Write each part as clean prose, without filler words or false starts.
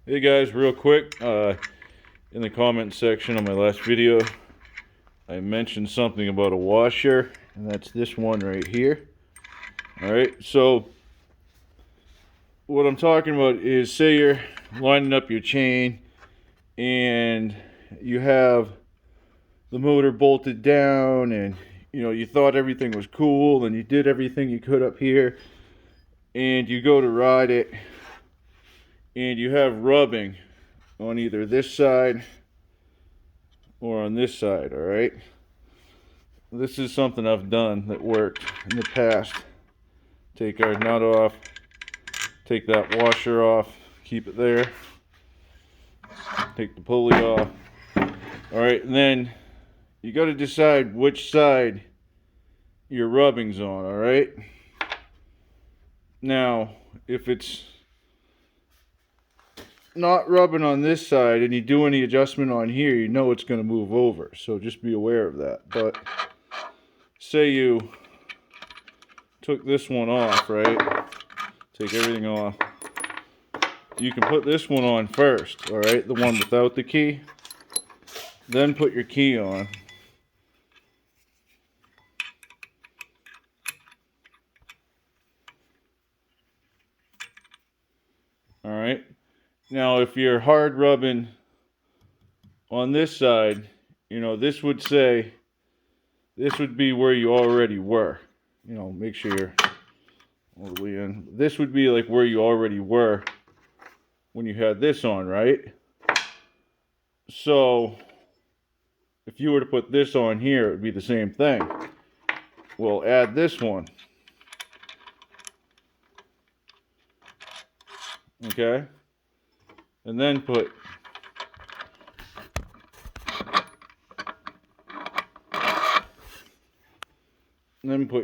Hey guys, real quick, in the comment section on my last video, I mentioned something about a washer, and that's this one right here. Alright, so what I'm talking about is, say you're lining up your chain and you have the motor bolted down and you thought everything was cool and you did everything you could up here, and you go to ride it and you have rubbing on either this side or on this side. All right, this is something I've done that worked in the past. Take our nut off, take that washer off, keep it there, take the pulley off. All right, and then you got to decide which side your rubbing's on. All right, now if it's not rubbing on this side and you do any adjustment on here, you know it's going to move over, so just be aware of that. But say you took this one off, right? Take everything off. You can put this one on first, all right? The one without the key. Then put your key on. All right. Now, if you're hard rubbing on this side, this would say, this would be where you already were. Make sure you're all the way in. This would be like where you already were when you had this on, right? So, if you were to put this on here, it would be the same thing. We'll add this one. Okay? And then put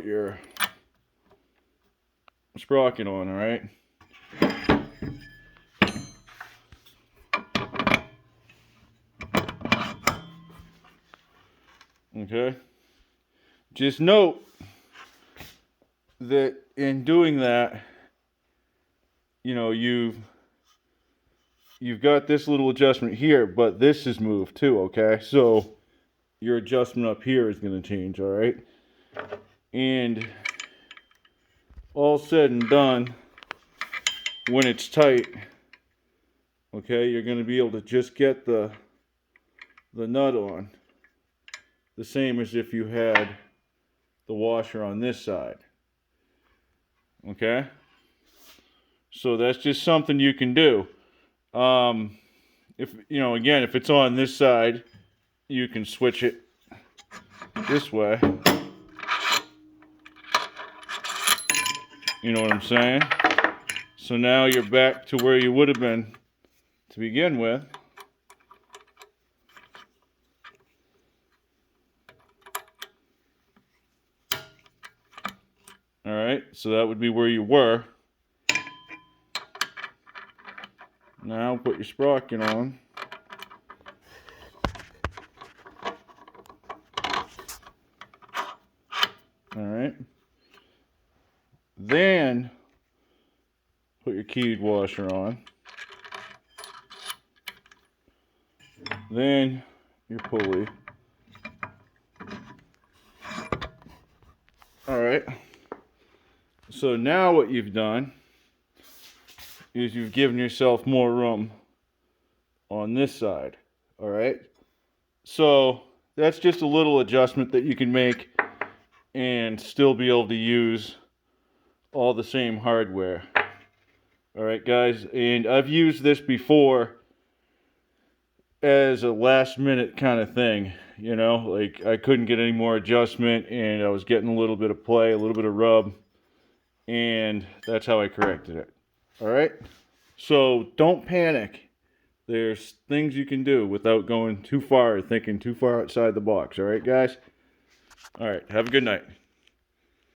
your sprocket on, all right? Okay? Just note that in doing that, you've got this little adjustment here, but this is moved too, okay? So your adjustment up here is going to change, all right? And all said and done, when it's tight, okay, you're going to be able to just get the nut on, the same as if you had the washer on this side, okay? So that's just something you can do. If again, if it's on this side, you can switch it this way. You know what I'm saying? So now you're back to where you would have been to begin with. All right, so that would be where you were. Now put your sprocket on. All right. Then put your keyed washer on. Then your pulley. All right. So now what you've done is you've given yourself more room on this side. All right. So that's just a little adjustment that you can make and still be able to use all the same hardware. All right, guys. And I've used this before as a last minute kind of thing. Like I couldn't get any more adjustment and I was getting a little bit of play, a little bit of rub. And that's how I corrected it. All right. So don't panic. There's things you can do without going too far or thinking too far outside the box. All right, guys? All right. Have a good night.